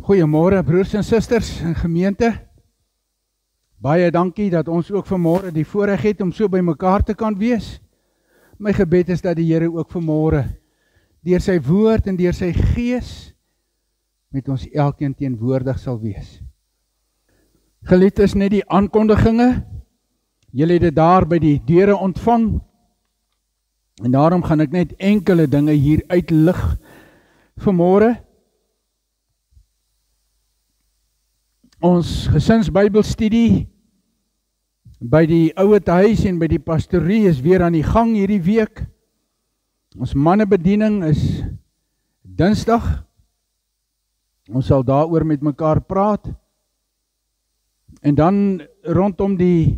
Goeiemôre broers en susters in gemeente. Baie dankie dat ons ook vanmôre die voorreg het om so by mekaar te kan wees. My gebed is dat die Here ook vanmôre deur sy woord en deur sy gees met ons elkeen teenwoordig sal wees. Geliefdes, net die aankondiginge. Julle het dit daar by die deure ontvang. En daarom gaan ek net enkele dinge hier uitlig vanmôre. Ons gesinsbybelstudie by die ouete huis en by die pastorie is weer aan die gang hierdie week. Ons mannebediening is Dinsdag. Ons sal daaroor met mekaar praat. En dan rondom die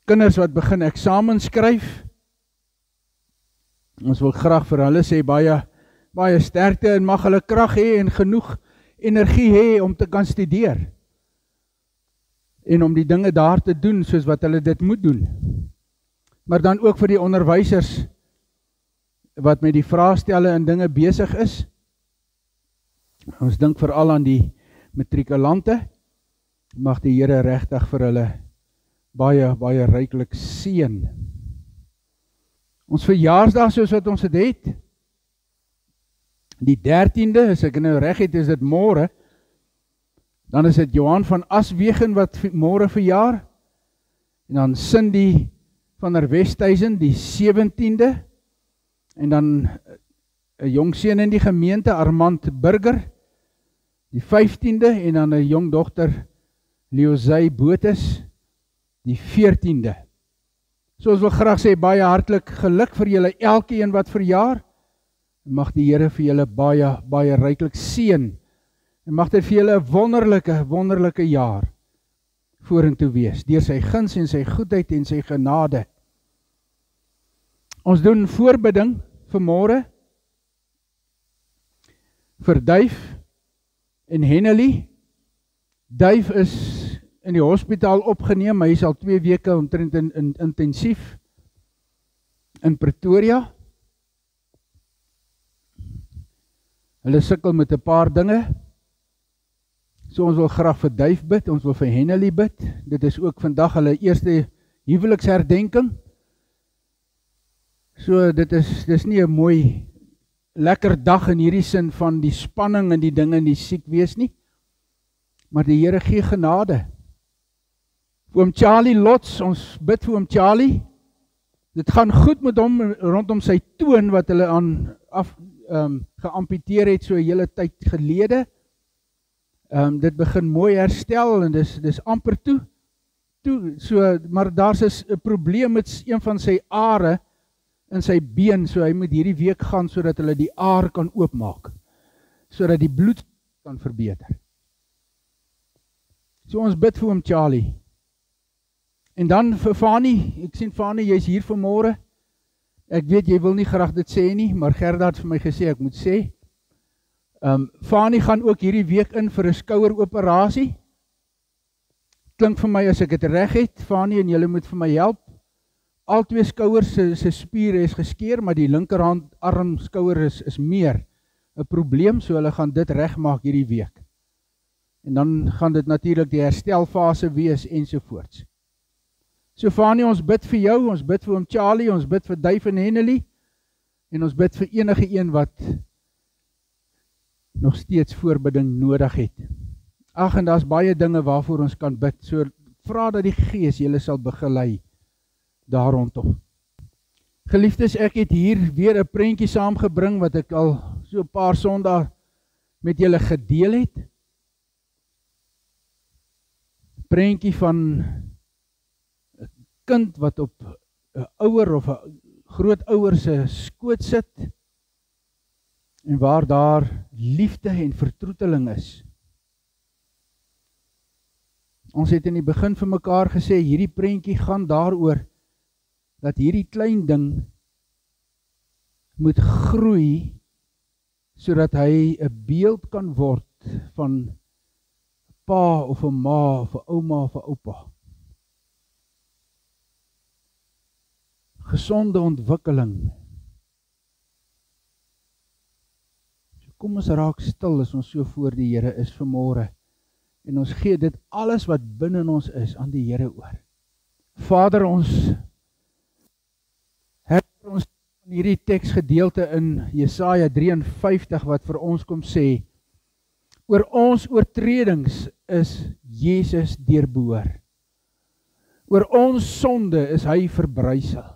kinders wat begin eksamen skryf. Ons wil graag vir hulle sê baie sterkte en mag hulle krag hê en genoeg energie hê om te kan studeer. En om die dinge daar te doen soos wat hulle dit moet doen. Maar dan ook vir die onderwysers wat met die vraestelle en dinge besig is. Ons dink veral aan die matrikulante. Mag die Here regtig vir hulle baie ryklik seën. Ons verjaarsdag soos wat ons dit het. Die 13de, as ek nou reg het, is dit môre. Dan is dit Johan van Aswegen wat môre verjaar. En dan Cindy van der Westhuizen die 17de. En dan 'n jong seun in die gemeente, Armand Burger, die 15de. En dan 'n jong dogter, Leozay Botes, die 14de. So ons wil graag sê baie hartlik geluk vir julle elkeen wat verjaar. Mag die Here vir julle baie ryklik seën. En mag dit vir julle 'n wonderlike jaar vorentoe wees, deur sy guns en sy goedheid en sy genade. Ons doen voorbidding vanmôre vir Duif en Hennelie. Duif is in die hospitaal opgeneem, hy is al 2 weke omtrent in intensief in Pretoria. Hulle sukkel met 'n paar dinge. So ons wil graag vir Duif bid, ons wil vir Hennelie bid. Dit is ook vandag hulle eerste huweliksherdenking. So dis nie 'n mooi, lekker dag in hierdie sin van die spanning en die dinge en die siek wees nie. Maar die Here gee genade. Oom Charlie Lots, ons bid vir oom Charlie. Dit gaan goed met hom rondom sy toon wat hulle geamputeer het so 'n hele tyd gelede. Dit begin mooi herstel en dis amper toe. So, maar daar's 'n probleem met een van sy are in sy been, so hy moet hierdie week gaan sodat hulle die aar kan oopmaak, sodat die bloed kan verbeter. So ons bid vir oom Charlie. En dan vir Fanie, ek sien Fanie, jy's hier vanmôre. Ek weet jy wil nie graag dit sê nie, maar Gerda het vir my gesê ek moet sê. Fanie gaan ook hierdie week in vir 'n skoueroperasie. Klink vir my as ek dit reg het, Fanie, en julle moet vir my help. Al 2 skouers se spiere is geskeur, maar die linkerhand arm skouer is meer 'n probleem, so hulle gaan dit regmaak hierdie week. En dan gaan dit natuurlik die herstelfase wees ensovoorts. So Fanie, ons bid vir jou, ons bid vir oom Charlie, ons bid vir Duif en Hennelie, en ons bid vir enige een wat nog steeds voorbidding nodig het. Ag, en daar's baie dinge waarvoor ons kan bid, so vra dat die Gees julle sal begelei daar rondom. Geliefdes, ek het hier weer 'n prentjie saamgebring wat ek al so 'n paar Sondae met julle gedeel het. Prentjie van 'n kind wat op 'n ouer of 'n grootouer se skoot sit en waar daar liefde en vertroeteling is. Ons het in die begin vir mekaar gesê, hierdie prentjie gaan daaroor dat hierdie klein ding moet groei sodat hy 'n beeld kan word van 'n pa of 'n ma of 'n ouma of 'n oupa. Gesonde ontwikkeling. Kom ons raak stil as ons so voor die Here is vanmôre. En ons gee dit alles wat binne in ons is aan die Here oor. Vader, ons herinner ons aan hierdie teksgedeelte in Jesaja 53 wat vir ons kom sê, oor ons oortredings is Jesus deurboor. Oor ons sonde is hy verbrysel.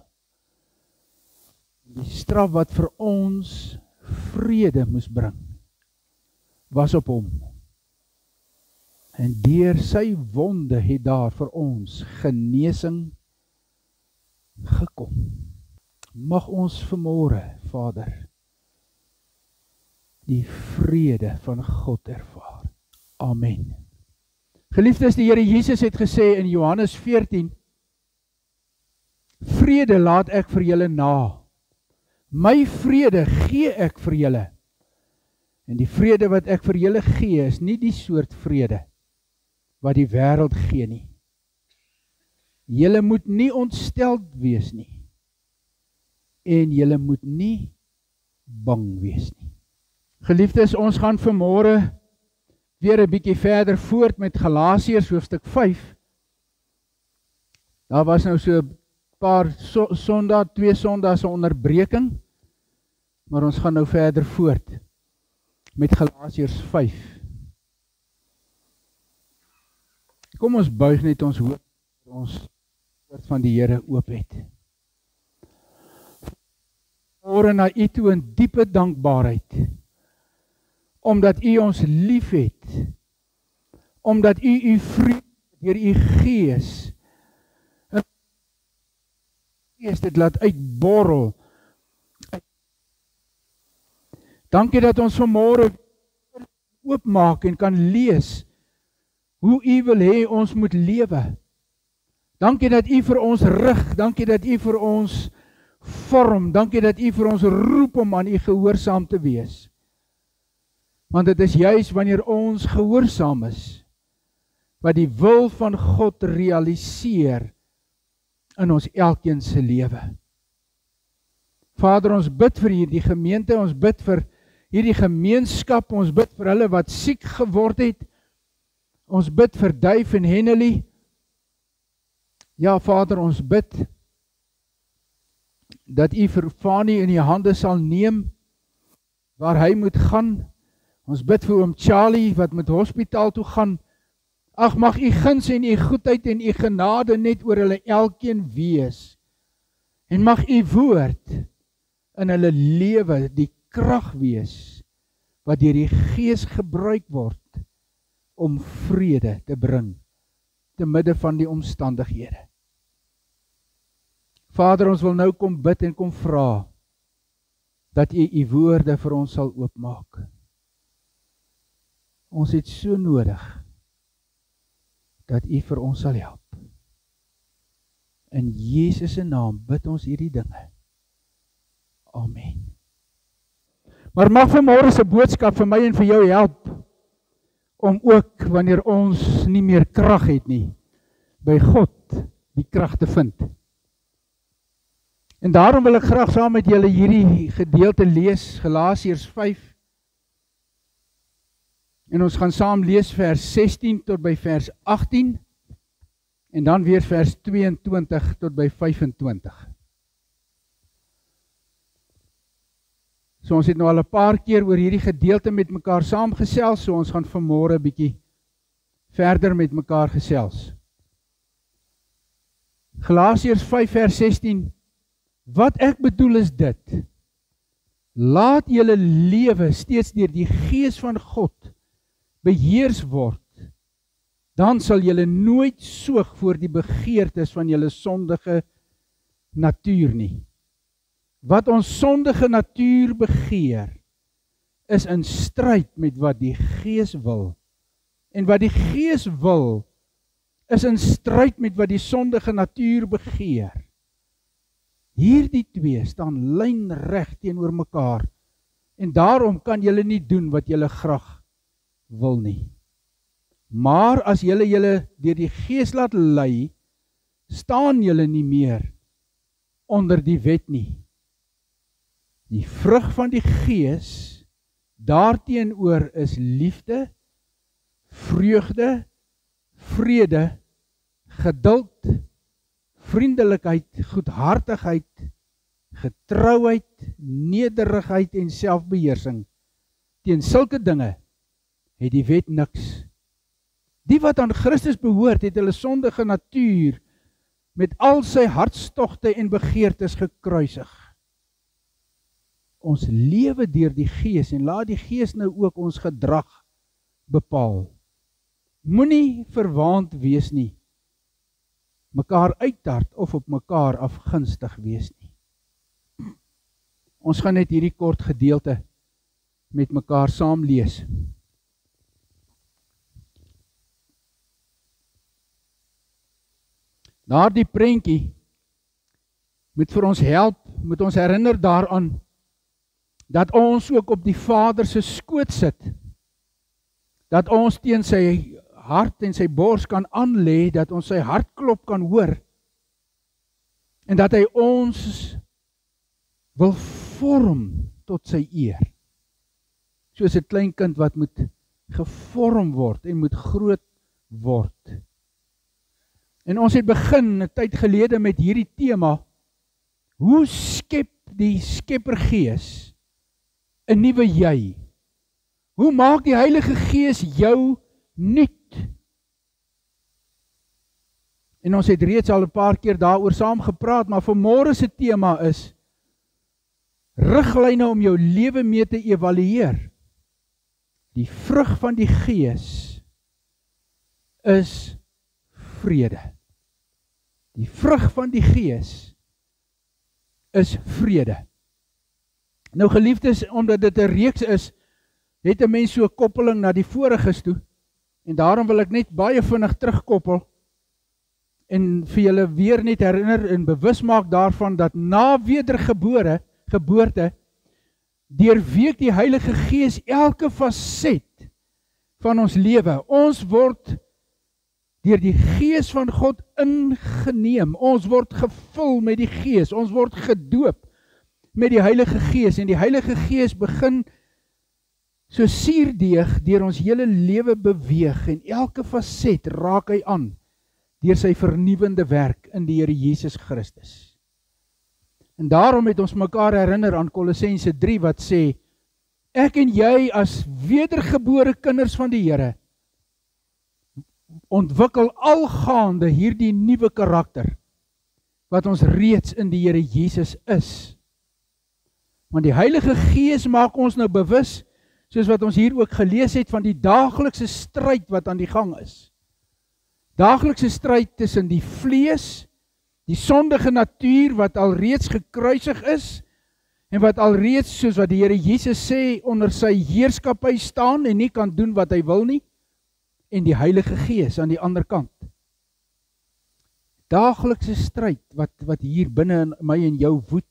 Die straf wat vir ons vrede moes bring, was op hom. En deur sy wonde het daar vir ons genesing gekom. Mag ons vanmôre, Vader, die vrede van God ervaar. Amen. Geliefdes, die Here Jesus het gesê in Johannes 14, vrede laat ek vir julle na. My vrede gee ek vir julle. En die vrede wat ek vir julle gee, is nie die soort vrede wat die wêreld gee nie. Julle moet nie ontsteld wees nie. En julle moet nie bang wees nie. Geliefdes, ons gaan vanmôre weer 'n bietjie verder voort met Galasiërs hoofstuk 5. Daar was nou so 'n paar twee Sondae se onderbreking, maar ons gaan nou verder voort met Galasiërs 5. Kom ons buig net ons hoof, ons woord van die Here oop het. Ore na U toe in diepe dankbaarheid, omdat U ons lief het, omdat U vrede deur U Gees, dit laat uitborrel. Dankie dat ons vanmôre oopmaak en kan lees hoe U wil hê ons moet lewe. Dankie dat U vir ons rig, dankie dat U vir ons vorm, dankie dat U vir ons roep om aan U gehoorsaam te wees. Want dit is juis wanneer ons gehoorsaam is, wat die wil van God realiseer in ons elkeen se lewe. Vader, ons bid vir hierdie gemeente, ons bid vir hierdie gemeenskap, ons bid vir hulle wat siek geword het, ons bid vir Duif en Hennelie. Ja, Vader, ons bid dat U vir Fanie in die hande sal neem, waar hy moet gaan. Ons bid vir oom Charlie, wat met hospitaal toe gaan. Ag, mag U guns en U goedheid en U genade net oor hulle elkeen wees. En mag U woord in hulle lewe die krag wees, wat deur die Gees gebruik word, om vrede te bring, te midde van die omstandighede. Vader, ons wil nou kom bid en kom vra, dat U woorde vir ons sal oopmaak. Ons het so nodig, dat U vir ons sal help. In Jesus se naam bid ons hierdie dinge. Amen. Maar mag vanmôre se boodskap vir my en vir jou help, om ook wanneer ons nie meer krag het nie, by God die krag te vind. En daarom wil ek graag saam met julle hierdie gedeelte lees, Galasiërs 5. En ons gaan saam lees vers 16 tot by vers 18, en dan weer vers 22 tot by 25. So ons het nou al 'n paar keer oor hierdie gedeelte met mekaar saamgesels, so ons gaan vanmôre 'n bietjie verder met mekaar gesels. Galasiërs 5 vers 16. Wat ek bedoel is dit: laat julle lewe steeds deur die Gees van God beheers word, dan sal julle nooit soeg voor die begeertes van julle sondige natuur nie. Wat ons sondige natuur begeer, is in stryd met wat die Gees wil. En wat die Gees wil, is in stryd met wat die sondige natuur begeer. Hierdie twee staan lynreg teenoor mekaar, en daarom kan julle nie doen wat julle graag wil nie. Maar as julle deur die Gees laat lei, staan julle nie meer onder die wet nie. Die vrug van die Gees Daarteenoor is liefde, vreugde, vrede, geduld, vriendelikheid, goedhartigheid, getrouheid, nederigheid en selfbeheersing. Teen sulke dinge het die wet niks. Die wat aan Christus behoort, het hulle sondige natuur met al sy hartstogte en begeertes gekruisig. Ons lewe deur die Gees en laat die Gees nou ook ons gedrag bepaal. Moenie verwaand wees nie, mekaar uittart of op mekaar afgunstig wees nie. Ons gaan net hierdie kort gedeelte met mekaar saam lees. Daardie prentjie moet vir ons help, moet ons herinner daaraan dat ons ook op die Vader se skoot sit, dat ons teen sy hart en sy bors kan aanlê, dat ons sy hartklop kan hoor, en dat hy ons wil vorm tot sy eer, soos 'n klein kind wat moet gevorm word en moet groot word. En ons het begin 'n tyd gelede met hierdie tema, hoe skep die Skeppergees 'n nuwe jy? Hoe maak die Heilige Gees jou nuut? En ons het reeds al 'n paar keer daaroor saam gepraat, maar vanmôre se tema is riglyne om jou lewe mee te evalueer. Die vrug van die Gees is vrede. Die vrug van die Gees is vrede. Nou geliefdes, omdat dit 'n reeks is, het 'n mens so 'n koppeling na die voriges toe, en daarom wil ek net baie vinnig terugkoppel, en vir julle weer net herinner en bewus maak daarvan, dat na wedergeboorte, deurweek die Heilige Gees elke faset van ons lewe. Ons word deur die Gees van God ingeneem. Ons word gevul met die Gees. Ons word gedoop met die Heilige Gees. En die Heilige Gees begin so suurdeeg deur ons hele lewe beweeg. En elke faset raak hy aan deur sy vernuwende werk in die Here Jesus Christus. En daarom het ons mekaar herinner aan Kolossense 3 wat sê, ek en jy as wedergebore kinders van die Here ontwikkel algaande hierdie nuwe karakter wat ons reeds in die Here Jesus is. Want die Heilige Gees maak ons nou bewus, soos wat ons hier ook gelees het, van die daaglikse stryd wat aan die gang is. Daaglikse stryd tussen die vlees, die sondige natuur wat alreeds gekruisig is, en wat alreeds, soos wat die Here Jesus sê, onder sy heerskappy staan en nie kan doen wat hy wil nie, en die Heilige Gees aan die ander kant. Daaglikse stryd wat hier binne in my en jou woed.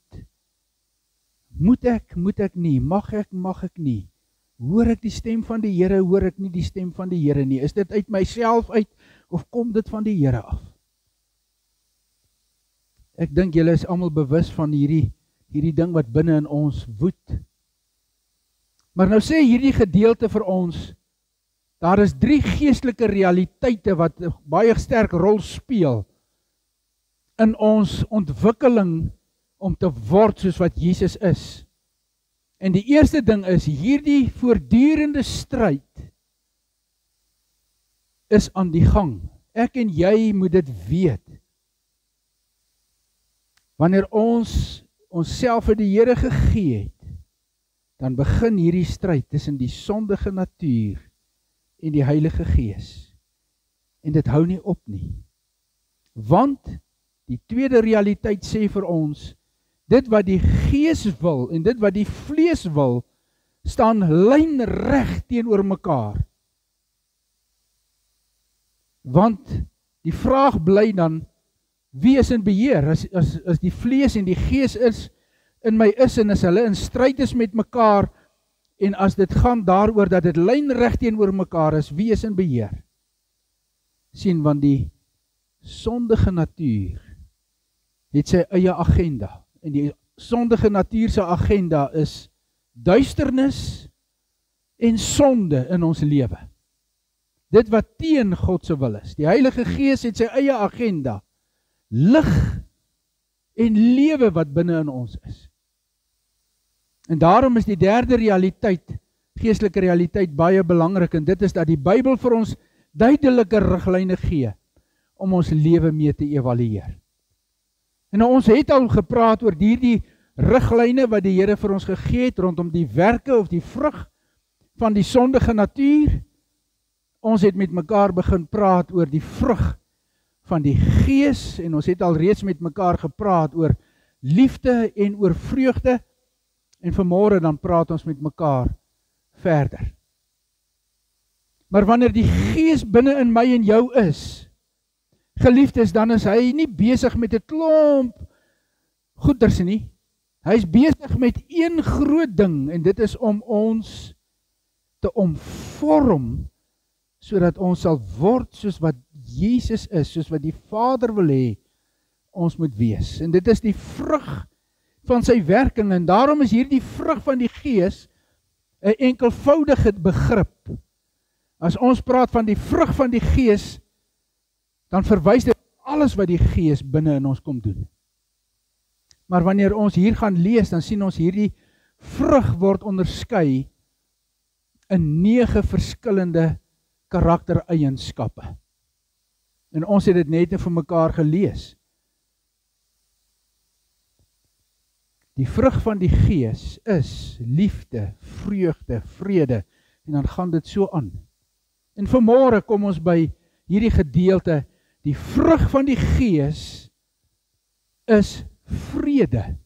Moet ek nie, mag ek nie. Hoor ek die stem van die Here, hoor ek nie die stem van die Here nie. Is dit uit myself uit, of kom dit van die Here af? Ek dink julle is almal bewus van hierdie ding wat binne in ons woed. Maar nou sê hierdie gedeelte vir ons, daar is 3 geestelike realiteite wat baie sterk rol speel in ons ontwikkeling om te word soos wat Jesus is. En die eerste ding is, hierdie voortdurende stryd is aan die gang. Ek en jy moet dit weet. Wanneer ons onsself vir die Here gegee het, dan begin hierdie stryd tussen die sondige natuur en die Heilige Gees. En dit hou nie op nie. Want die tweede realiteit sê vir ons, dit wat die Gees wil en dit wat die vlees wil, staan lynreg teenoor mekaar. Want die vraag bly dan, wie is in beheer? As die vlees en die Gees in my is en as hulle in stryd is met mekaar, en as dit gaan daaroor dat dit lynreg teenoor mekaar is, wie is in beheer? Sien, want die sondige natuur het sy eie agenda. En die sondige natuur se agenda is duisternis, en sonde in ons lewe. Dit wat teen God se wil is. Die Heilige Gees het sy eie agenda. Lig en lewe wat binne in ons is. En daarom is die derde realiteit, geestelike realiteit, baie belangrik, en dit is dat die Bybel vir ons duidelike riglyne gee om ons lewe mee te evalueer. En nou, ons het al gepraat oor die riglyne wat die Here vir ons gegee het rondom die werke of die vrug van die sondige natuur. Ons het met mekaar begin praat oor die vrug van die Gees, en ons het al reeds met mekaar gepraat oor liefde en oor vreugde, en vanmôre dan praat ons met mekaar verder. Maar wanneer die Gees binne in my en jou is, geliefdes, dan is hy nie besig met 'n klomp goeders nie. Hy is besig met een groot ding, en dit is om ons te omvorm, sodat ons sal word soos wat Jesus is, soos wat die Vader wil hê ons moet wees. En dit is die vrug van sy werking, en daarom is hierdie vrug van die Gees 'n enkelvoudige begrip. As ons praat van die vrug van die Gees, dan verwys dit alles wat die Gees binne in ons kom doen. Maar wanneer ons hier gaan lees, dan sien ons hierdie vrug word onderskei in 9 verskillende karaktereienskappe. En ons het dit net vir mekaar gelees. Die vrug van die Gees is liefde, vreugde, vrede, en dan gaan dit so aan. En vanmôre kom ons by hierdie gedeelte, die vrug van die Gees is vrede.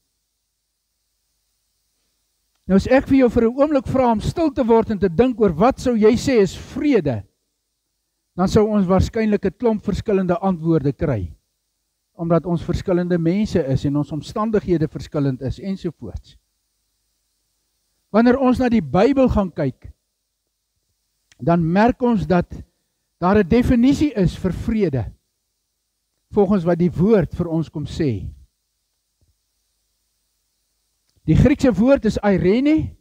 Nou as ek vir jou vir 'n oomblik vra om stil te word en te dink oor wat sou jy sê is vrede, dan sou ons waarskynlik 'n klomp verskillende antwoorde kry, omdat ons verskillende mense is en ons omstandighede verskillend is ensovoorts. Wanneer ons na die Bybel gaan kyk, dan merk ons dat daar 'n definisie is vir vrede, volgens wat die woord vir ons kom sê. Die Griekse woord is eirene,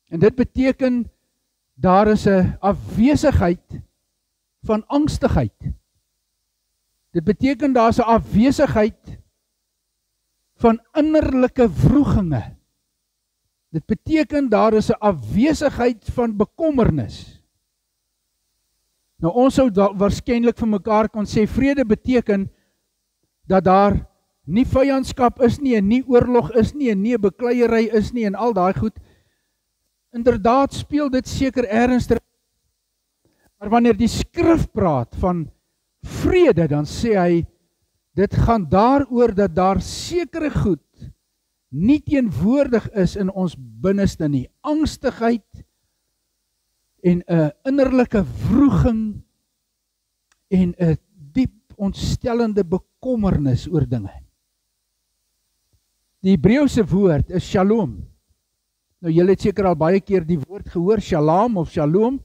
en dit beteken daar is 'n afwesigheid van angstigheid. Dit beteken daar is 'n afwesigheid van innerlike wroeginge. Dit beteken daar is 'n afwesigheid van bekommernis. Nou ons sou waarskynlik vir mekaar kon sê, vrede beteken dat daar nie vyandskap is nie, en nie oorlog is nie, en nie bekleierery is nie, en al daai goed. Inderdaad speel dit seker ergens ter. Maar wanneer die skrif praat van vrede, dan sê hy, dit gaan daaroor dat daar sekere goed nie teenwoordig is in ons binneste nie. Angstigheid en 'n innerlike wroeging en 'n diep ontstellende bekommernis oor dinge. Die Hebreëse woord is shalom. Nou julle het seker al baie keer die woord gehoor, shalom of shalom.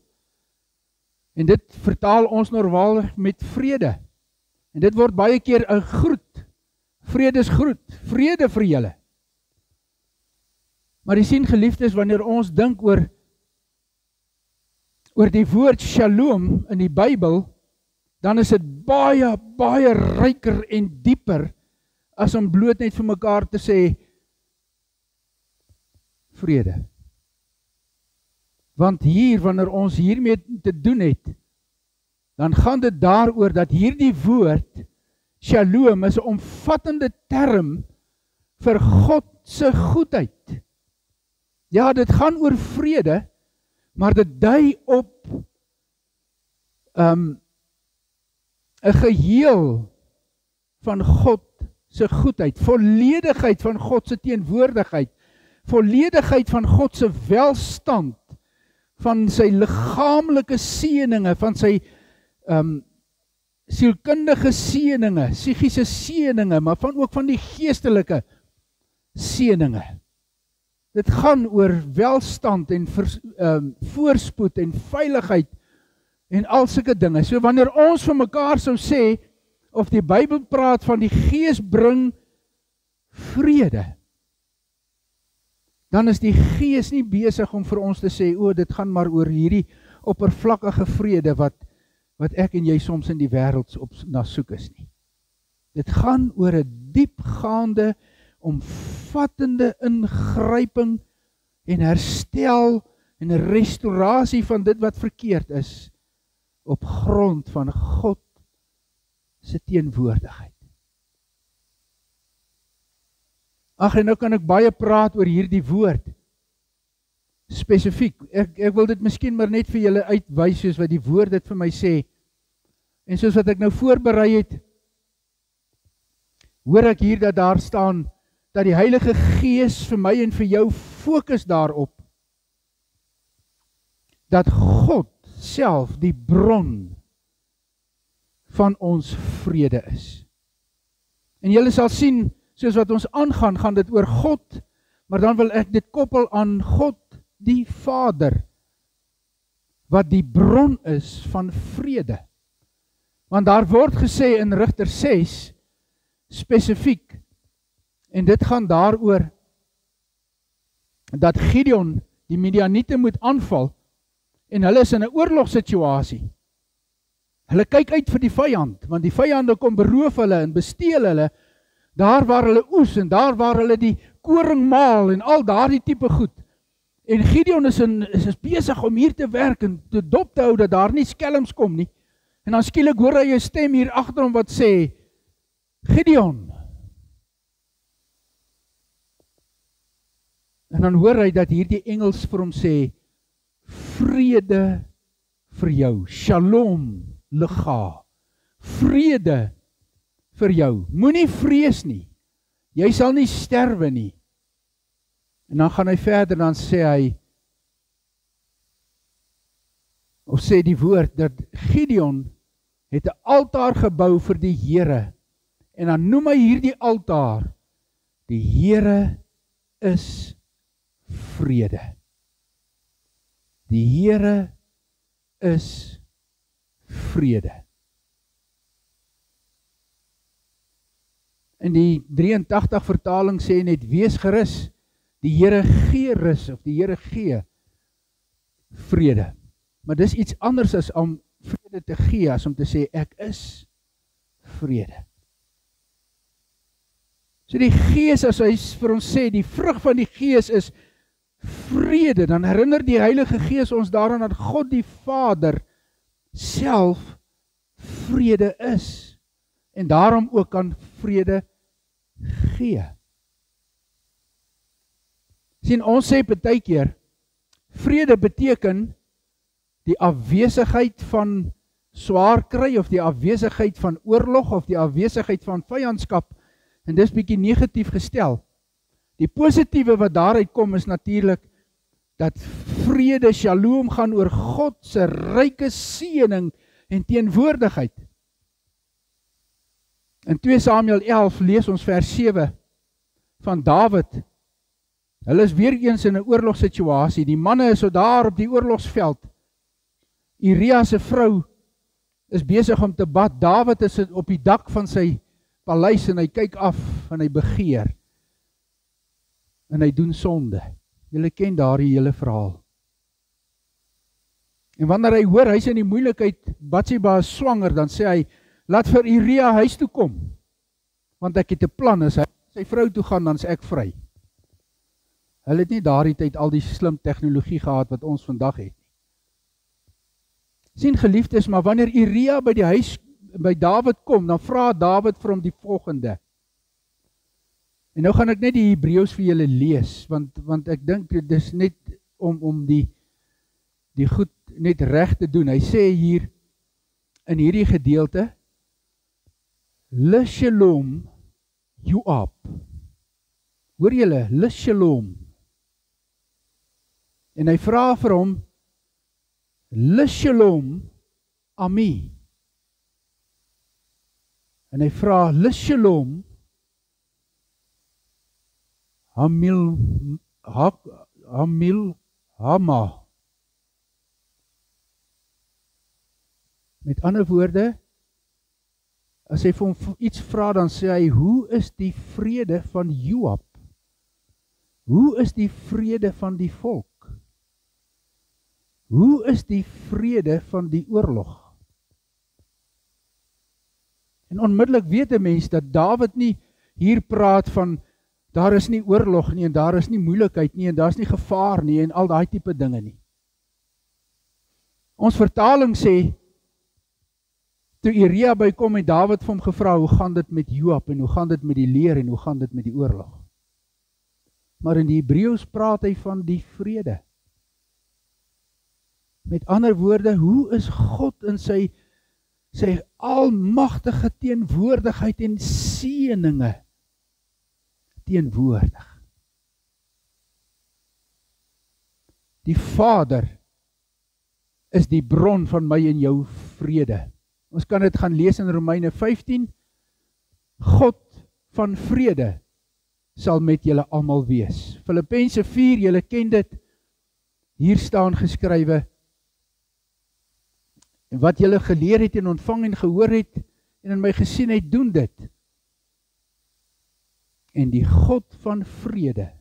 En dit vertaal ons normaalweg met vrede. En dit word baie keer 'n groet. Vredesgroet, vrede vir julle. Maar jy sien geliefdes, wanneer ons dink oor die woord shalom in die Bybel, dan is dit baie, baie ryker en dieper as om bloot net vir mekaar te sê vrede. Want hier, wanneer ons hiermee te doen het, dan gaan dit daaroor dat hierdie woord shalom is 'n omvattende term vir God se goedheid. Ja, dit gaan oor vrede, maar dit dui op 'n geheel van God se goedheid, volledigheid van God se teenwoordigheid, volledigheid van God se welstand, van sy liggaamlike seëninge, van sy sielkundige seëninge, psigiese seëninge, maar ook van die geestelike seëninge. Dit gaan oor welstand en voorspoed en veiligheid en al sulke dinge. So wanneer ons vir mekaar sou sê, of die Bybel praat van die Gees bring vrede, dan is die Gees nie besig om vir ons te sê, dit gaan maar oor hierdie oppervlakkige vrede wat ek en jy soms in die wêreld na soek is nie. Dit gaan oor 'n diepgaande, omvattende ingryping en herstel en 'n restaurasie van dit wat verkeerd is op grond van God se teenwoordigheid. Ag, en nou kan ek baie praat oor hierdie woord. Spesifiek, ek wil dit miskien maar net vir julle uitwys soos wat die woord dit vir my sê. En soos wat ek nou voorberei het, hoor ek hier dat daar staan, dat die Heilige Gees vir my en vir jou fokus daarop, dat God self die bron van ons vrede is. En julle sal sien, soos wat ons aangaan, gaan dit oor God, maar dan wil ek dit koppel aan God die Vader, wat die bron is van vrede. Want daar word gesê in Rigter 6, spesifiek, en dit gaan daaroor, dat Gideon die Midianiete moet aanval, en hulle is in 'n oorlogssituasie. Hulle kyk uit vir die vyand, want die vyande kom beroof hulle en besteel hulle, daar waar hulle oes en daar waar hulle die koring maal en al daardie tipe goed. En Gideon is besig om hier te werk en te dop te hou dat daar nie skelms kom nie. En dan skielik hoor hy 'n stem hier agter hom wat sê, Gideon. En dan hoor hy dat hierdie engels vir hom sê, vrede vir jou, shalom, lega, vrede vir jou, moenie vrees nie, jy sal nie sterwe nie. En dan gaan hy verder, dan sê hy, of sê die woord, dat Gideon het 'n altaar gebou vir die Here, en dan noem hy hierdie altaar, die Here is vrede. Die Here is vrede. In die 83 vertaling sê net, wees gerus, die Here gee rus, of die Here gee vrede. Maar dis iets anders as om vrede te gee, as om te sê, ek is vrede. So die Gees, as hy vir ons sê, die vrug van die Gees is vrede, dan herinner die Heilige Gees ons daaraan dat God die Vader self vrede is, en daarom ook kan vrede gee. Sien, ons sê partykeer, vrede beteken die afwesigheid van swaar kry, of die afwesigheid van oorlog, of die afwesigheid van vyandskap, en dis bietjie negatief gestel. Die positiewe wat daaruit kom is natuurlik, dat vrede, shalom, gaan oor God se ryke seëning en teenwoordigheid. In 2 Samuel 11 lees ons vers 7 van Dawid. Hulle is weer eens in 'n oorlogssituasie. Die manne is so daar op die oorlogsveld. Uria se vrou is besig om te bad. Dawid is op die dak van sy paleis en hy kyk af en hy begeer. En hy doen sonde. Julle ken daardie hele verhaal. En wanneer hy hoor, hy's in die moeilikheid, Batsheba is swanger, dan sê hy, laat vir Uria huis toe kom, want ek het 'n plan, as hy sy vrou toe gaan, dan is ek vry. Hulle het nie daardie tyd al die slim tegnologie gehad wat ons vandag het. Sien geliefdes, maar wanneer Uria by die huis by Dawid kom, dan vra Dawid vir hom die volgende. En nou gaan ek net die Hebreëus vir julle lees, want ek dink dit is net om die goed net reg te doen. Hy sê hier in hierdie gedeelte, Lishalom Joab. Hoor julle, Lishalom. En hy vra vir hom, Lishalom Ami. En hy vra, Lishalom Hamil Hama. Met ander woorde, as hy vir hom iets vra, dan sê hy, hoe is die vrede van Joab? Hoe is die vrede van die volk? Hoe is die vrede van die oorlog? En onmiddellik weet 'n mens dat Dawid nie hier praat van daar is nie oorlog nie en daar is nie moeilikheid nie en daar is nie gevaar nie en al daai tipe dinge nie. Ons vertaling sê, toe Uria bykom het Dawid vir hom gevra, hoe gaan dit met Joab en hoe gaan dit met die leer en hoe gaan dit met die oorlog? Maar in die Hebreëus praat hy van die vrede. Met ander woorde, hoe is God in sy almagtige teenwoordigheid en seëninge teenwoordig? Die Vader is die bron van my en jou vrede. Ons kan dit gaan lees in Romeine 15. God van vrede sal met julle almal wees. Filippense 4, julle ken dit. Hier staan geskrywe, en wat julle geleer het en ontvang en gehoor het en in my gesien het, doen dit. En die God van vrede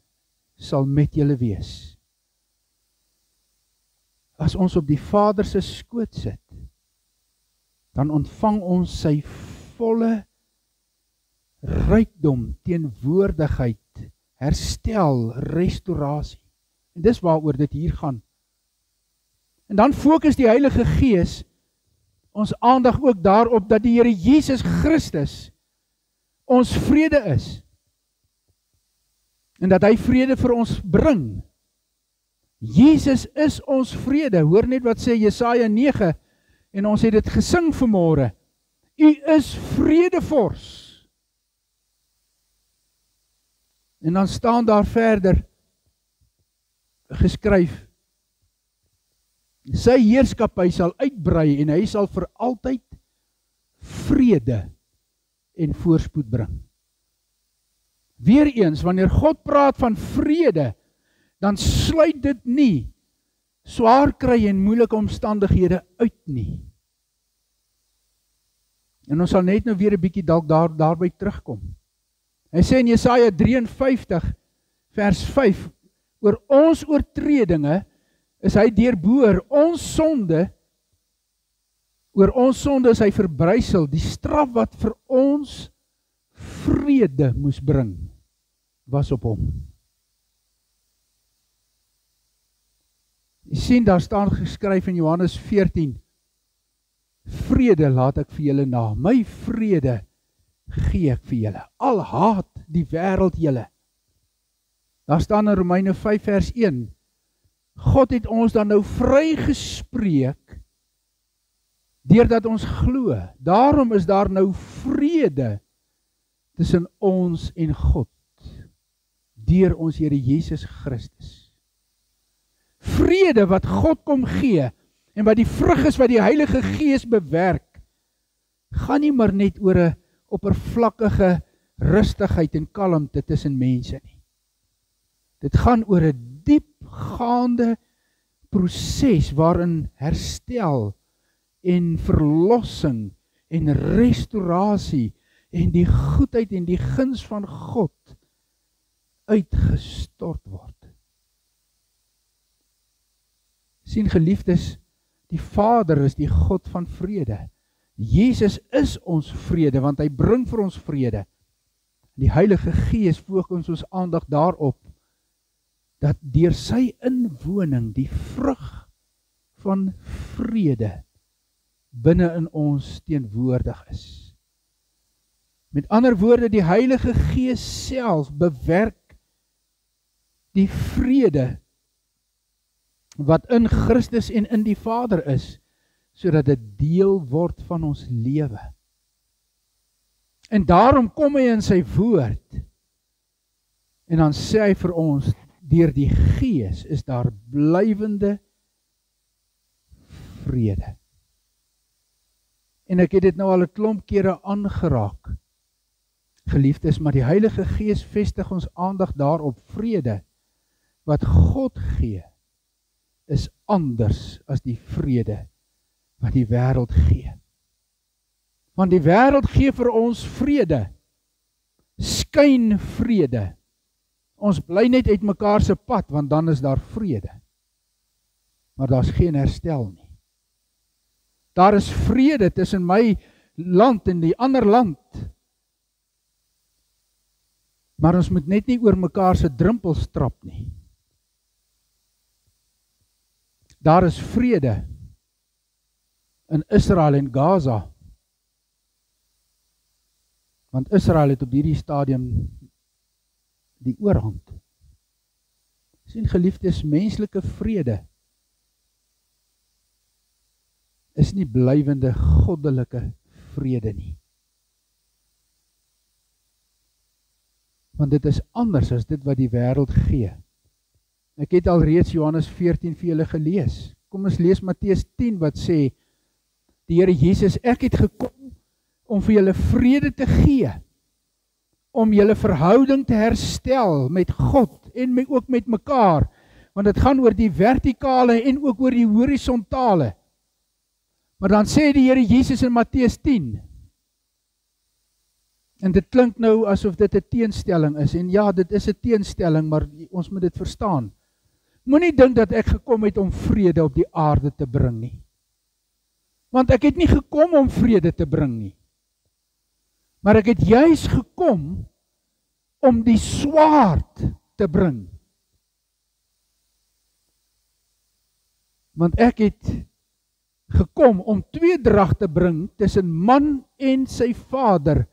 sal met julle wees. As ons op die Vader se skoot sit, dan ontvang ons sy volle rykdom, teenwoordigheid, herstel, restaurasie. En dis waaroor dit hier gaan. En dan fokus die Heilige Gees ons aandag ook daarop dat die Here Jesus Christus ons vrede is. En dat hy vrede vir ons bring. Jesus is ons vrede. Hoor net wat sê Jesaja 9 en ons het dit gesing vanmôre. U is vredevors. En dan staan daar verder geskryf, sy heerskappy sal uitbrei en hy sal vir altyd vrede en voorspoed bring. Weereens, wanneer God praat van vrede, dan sluit dit nie swaar kry en moeilike omstandighede uit nie. En ons sal net nou weer 'n bietjie dalk daarby terugkom. Hy sê in Jesaja 53 vers 5, oor ons oortredinge is hy deurboor, oor ons sonde is hy verbrysel, die straf wat vir ons vrede moes bring, was op hom. Jy sien, daar staan geskryf in Johannes 14, vrede laat ek vir julle na, my vrede gee ek vir julle, al haat die wêreld julle. Daar staan in Romeine 5 vers 1, God het ons dan nou vrygespreek, deurdat ons glo. Daarom is daar nou vrede tussen ons en God, deur ons Here Jesus Christus. Vrede wat God kom gee, en wat die vrug is wat die Heilige Gees bewerk, gaan nie maar net oor 'n oppervlakkige rustigheid en kalmte tussen mense nie. Dit gaan oor 'n diepgaande proses waarin herstel en verlossing en restaurasie en die goedheid en die guns van God uitgestort word. Sien geliefdes, die Vader is die God van vrede. Jesus is ons vrede, want hy bring vir ons vrede. Die Heilige Gees fokus ons aandag daarop, dat deur sy inwoning die vrug van vrede binne in ons teenwoordig is. Met ander woorde, die Heilige Gees self bewerk die vrede wat in Christus en in die Vader is, sodat dit deel word van ons lewe. En daarom kom hy in sy woord, en dan sê hy vir ons, deur die Gees is daar blywende vrede. En ek het dit nou al 'n klomp kere aangeraak, geliefdes, maar die Heilige Gees vestig ons aandag daarop. Vrede wat God gee, is anders as die vrede wat die wêreld gee. Want die wêreld gee vir ons vrede, skynvrede, Ons bly net uit mekaar se pad, want dan is daar vrede. Maar daar's geen herstel nie. Daar is vrede tussen my land en die ander land. Maar ons moet net nie oor mekaar se drempels trap nie. Daar is vrede in Israel en Gaza. Want Israel het op hierdie stadium die oorhand. Sien geliefdes, menslike vrede is nie blywende goddelike vrede nie. Want dit is anders as dit wat die wêreld gee. Ek het al reeds Johannes 14 vir julle gelees. Kom ons lees Matteus 10 wat sê, die Here Jesus, ek het gekom om vir julle vrede te gee, om julle verhouding te herstel met God en ook met mekaar, want dit gaan oor die vertikale en ook oor die horisontale. Maar dan sê die Here Jesus in Matteus 10, en dit klink nou asof dit 'n teenstelling is, en ja, dit is 'n teenstelling, maar ons moet dit verstaan. Moenie dink dat ek gekom het om vrede op die aarde te bring nie. Want ek het nie gekom om vrede te bring nie. Maar ek het juis gekom om die swaard te bring. Want ek het gekom om tweedrag te bring tussen man en sy vader,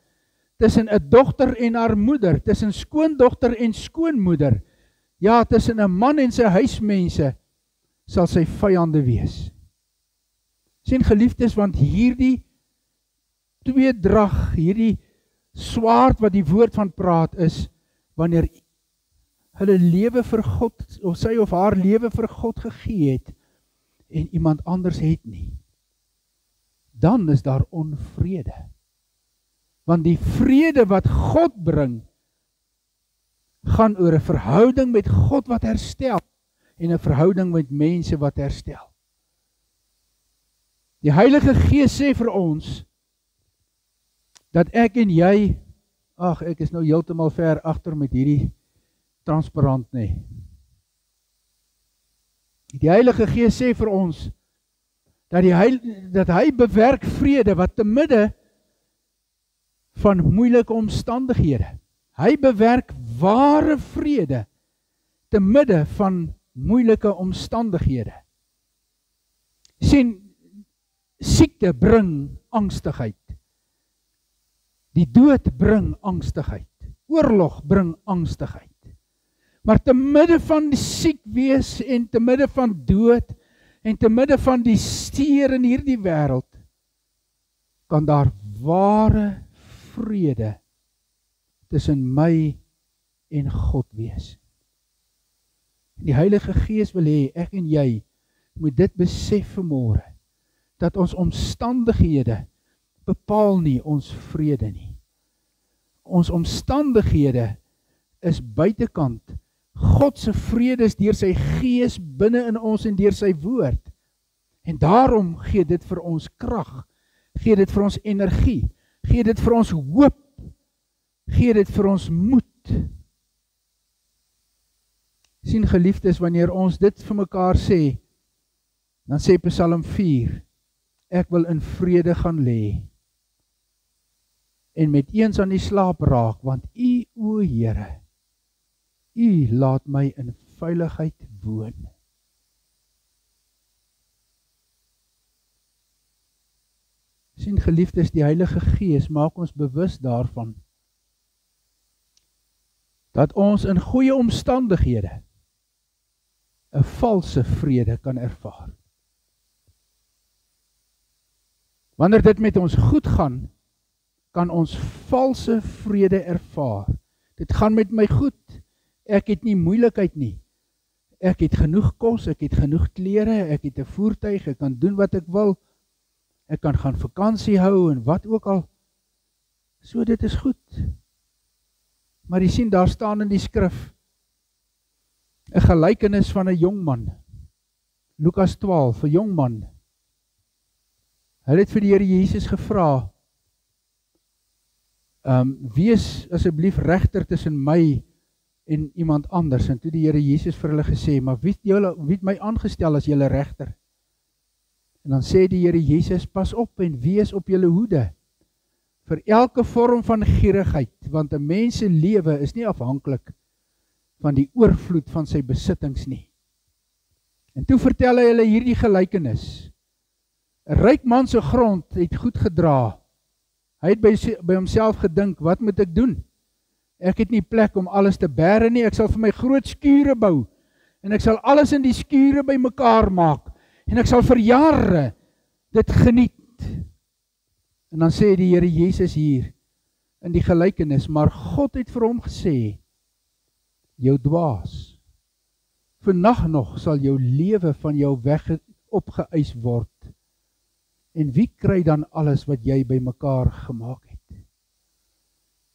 tussen 'n dogter en haar moeder, tussen skoondogter en skoonmoeder, ja, tussen 'n man en sy huismense, sal sy vyande wees. Sien geliefdes, want hierdie tweedrag, hierdie swaard wat die woord van praat is, wanneer hulle lewe vir God, of sy of haar lewe vir God gegee het, en iemand anders het nie, dan is daar onvrede. Want die vrede wat God bring, gaan oor 'n verhouding met God wat herstel, en 'n verhouding met mense wat herstel. Die Heilige Gees sê vir ons, dat ek en jy, ek is nou heeltemal ver agter met hierdie transparant nie. Die Heilige Gees sê vir ons, dat hy bewerk vrede wat te midde van moeilike omstandighede. Hy bewerk ware vrede te midde van moeilike omstandighede. Sien, siekte bring angstigheid. Die dood bring angstigheid. Oorlog bring angstigheid. Maar te midde van die siek wees en te midde van dood en te midde van die seer in hierdie wêreld, kan daar ware vrede tussen my en God wees. Die Heilige Gees wil hê, ek en jy moet dit besef vanmôre, dat ons omstandighede bepaal nie ons vrede nie. Ons omstandighede is buitekant. God se vrede is deur sy Gees binne in ons en deur sy woord. En daarom gee dit vir ons krag, gee dit vir ons energie, gee dit vir ons hoop, gee dit vir ons moed. Sien geliefdes, wanneer ons dit vir mekaar sê, dan sê Psalm 4, ek wil in vrede gaan lê, en met eens aan die slaap raak, want U, o Here, U laat my in veiligheid woon. Sien geliefdes, die Heilige Gees maak ons bewus daarvan, dat ons in goeie omstandighede 'n valse vrede kan ervaar. Wanneer dit met ons goed gaan, kan ons valse vrede ervaar. Dit gaan met my goed. Ek het nie moeilikheid nie. Ek het genoeg kos, ek het genoeg klere, ek het 'n voertuig, ek kan doen wat ek wil. Ek kan gaan vakansie hou en wat ook al. So dit is goed. Maar jy sien, daar staan in die skrif 'n gelykenis van 'n jong man. Lukas 12, 'n jong man. Hy het vir die Here Jesus gevra, wees asseblief regter tussen my en iemand anders. En toe die Here Jesus vir hulle gesê, maar wie het my aangestel as julle regter? En dan sê die Here Jesus, pas op en wees op julle hoede vir elke vorm van gierigheid, want 'n mens se lewe is nie afhanklik van die oorvloed van sy besittings nie. En toe vertel hy hulle hierdie gelykenis. 'n Ryk man se grond het goed gedra. Hy het by homself gedink, wat moet ek doen? Ek het nie plek om alles te bære nie, ek sal vir my groot skure bou, en ek sal alles in die skure by mekaar maak, en ek sal vir jare dit geniet. En dan sê die Here Jesus hier, in die gelykenis, maar God het vir hom gesê, jou dwaas, vandag nog sal jou lewe van jou weg opgeëis word, en wie kry dan alles wat jy by mekaar gemaak het?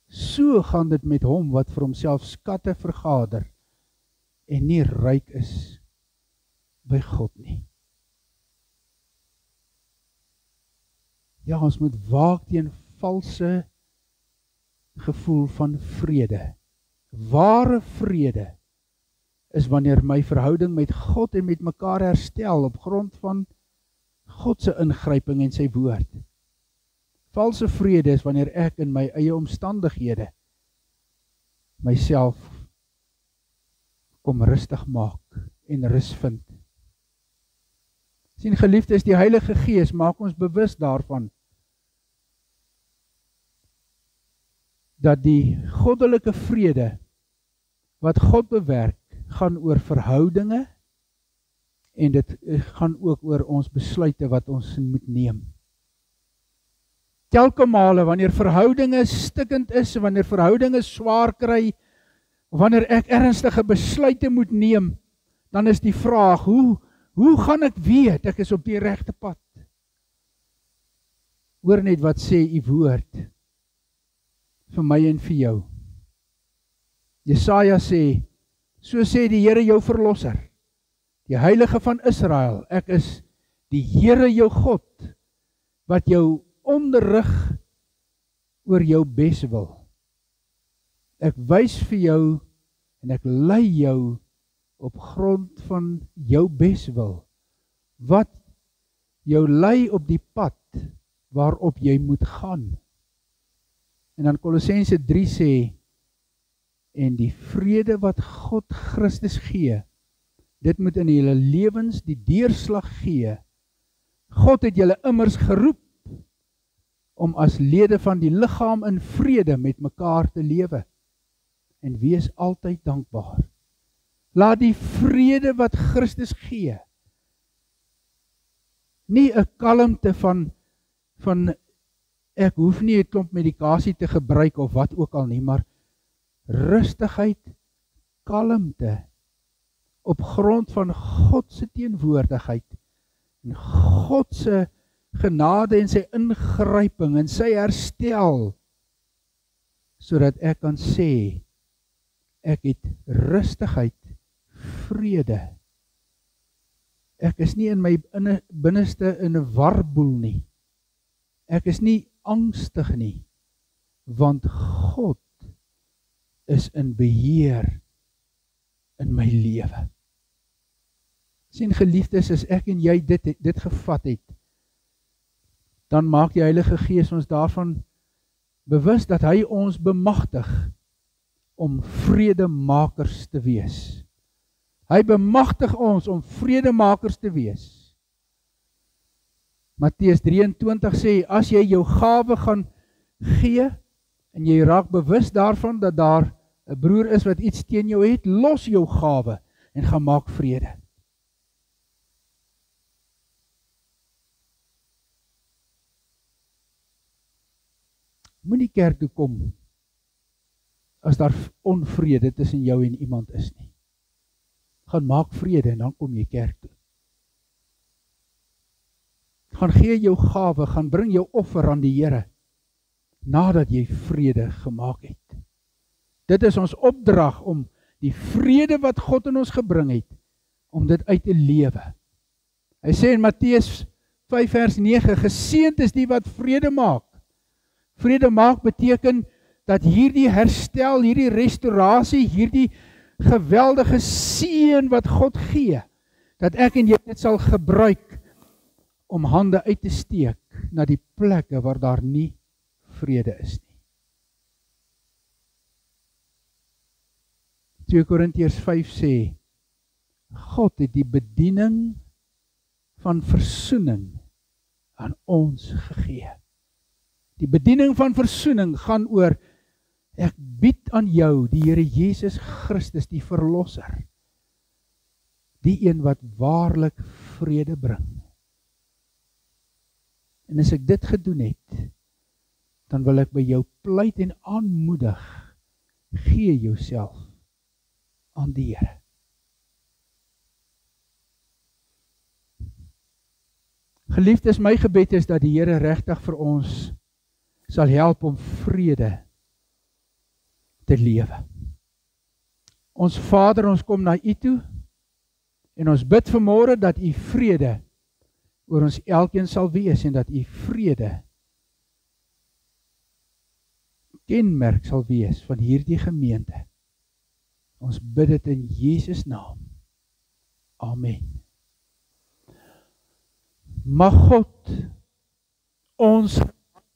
So gaan dit met hom wat vir homself skatte vergader en nie ryk is by God nie. Ja, ons moet waak teen valse gevoel van vrede. Ware vrede is wanneer my verhouding met God en met mekaar herstel op grond van God se ingryping en sy woord. Valse vrede is wanneer ek in my eie omstandighede myself kom rustig maak en rus vind. Sien geliefdes, die Heilige Gees maak ons bewus daarvan dat die goddelike vrede wat God bewerk, gaan oor verhoudinge en dit gaan ook oor ons besluite wat ons moet neem. Telke male wanneer verhoudinge stikkend is, wanneer verhoudinge swaar kry, wanneer ek ernstige besluite moet neem, dan is die vraag, hoe gaan ek weet ek is op die regte pad? Hoor net wat sê u woord vir my en vir jou. Jesaja sê, so sê die Here jou verlosser, die Heilige van Israel, ek is die Here jou God, wat jou onderrig oor jou beswil. Ek wys vir jou en ek lei jou op grond van jou beswil, wat jou lei op die pad waarop jy moet gaan. En dan Kolossense 3 sê, en die vrede wat God Christus gee, dit moet in julle lewens die deurslag gee. God het julle immers geroep om as lede van die liggaam in vrede met mekaar te lewe. En wees altyd dankbaar. Laat die vrede wat Christus gee, nie 'n kalmte van ek hoef nie 'n klomp medikasie te gebruik of wat ook al nie, maar rustigheid, kalmte, op grond van God se teenwoordigheid, en God se genade en sy ingryping en sy herstel, sodat ek kan sê, ek het rustigheid, vrede. Ek is nie in my binneste in 'n warboel nie. Ek is nie angstig nie, want God is in beheer in my lewe. Sien geliefdes, as ek en jy dit gevat het, dan maak die Heilige Gees ons daarvan bewus dat hy ons bemagtig om vredemakers te wees. Hy bemagtig ons om vredemakers te wees. Matteus 23 sê, as jy jou gawe gaan gee, en jy raak bewus daarvan dat daar 'n broer is wat iets teen jou het, los jou gawe en gaan maak vrede. Moenie kerk toe kom as daar onvrede tussen jou en iemand is nie. Gaan maak vrede en dan kom jy kerk toe. Gaan gee jou gawe, gaan bring jou offer aan die Here, nadat jy vrede gemaak het. Dit is ons opdrag om die vrede wat God in ons gebring het, om dit uit te lewe. Hy sê in Matteus 5 vers 9, geseënd is die wat vrede maak. Vrede maak beteken dat hierdie herstel, hierdie restaurasie, hierdie geweldige seën wat God gee, dat ek en jy dit sal gebruik om hande uit te steek na die plekke waar daar nie vrede is nie. 2 Korintiërs 5 sê, God het die bediening van versoening aan ons gegee. Die bediening van versoening gaan oor, ek bied aan jou die Here Jesus Christus, die verlosser, die een wat waarlik vrede bring. En as ek dit gedoen het, dan wil ek by jou pleit en aanmoedig, gee jouself aan die Here. Geliefdes, my gebed is dat die Here regtig vir ons sal help om vrede te lewe. Ons Vader, ons kom na U toe en ons bid vanmôre dat U vrede oor ons elkeen sal wees en dat U vrede kenmerk sal wees van hierdie gemeente. Ons bid dit in Jesus naam. Amen. Mag God ons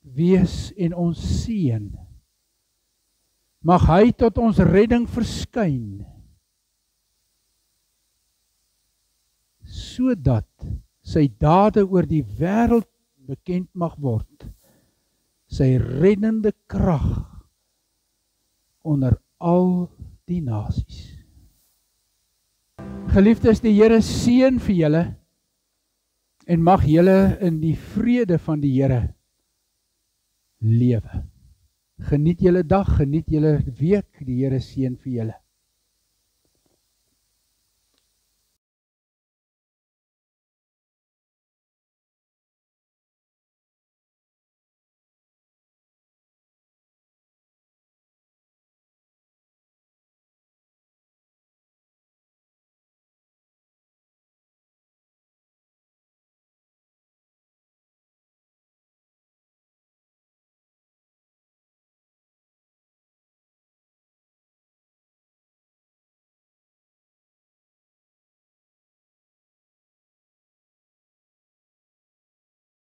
wees en ons seën. Mag hy tot ons redding verskyn, sodat sy dade oor die wêreld bekend mag word, sy reddende krag onder al die nasies. Geliefdes, die Here seën vir julle en mag julle in die vrede van die Here lewe. Geniet julle dag, geniet julle week, die Here seën vir julle.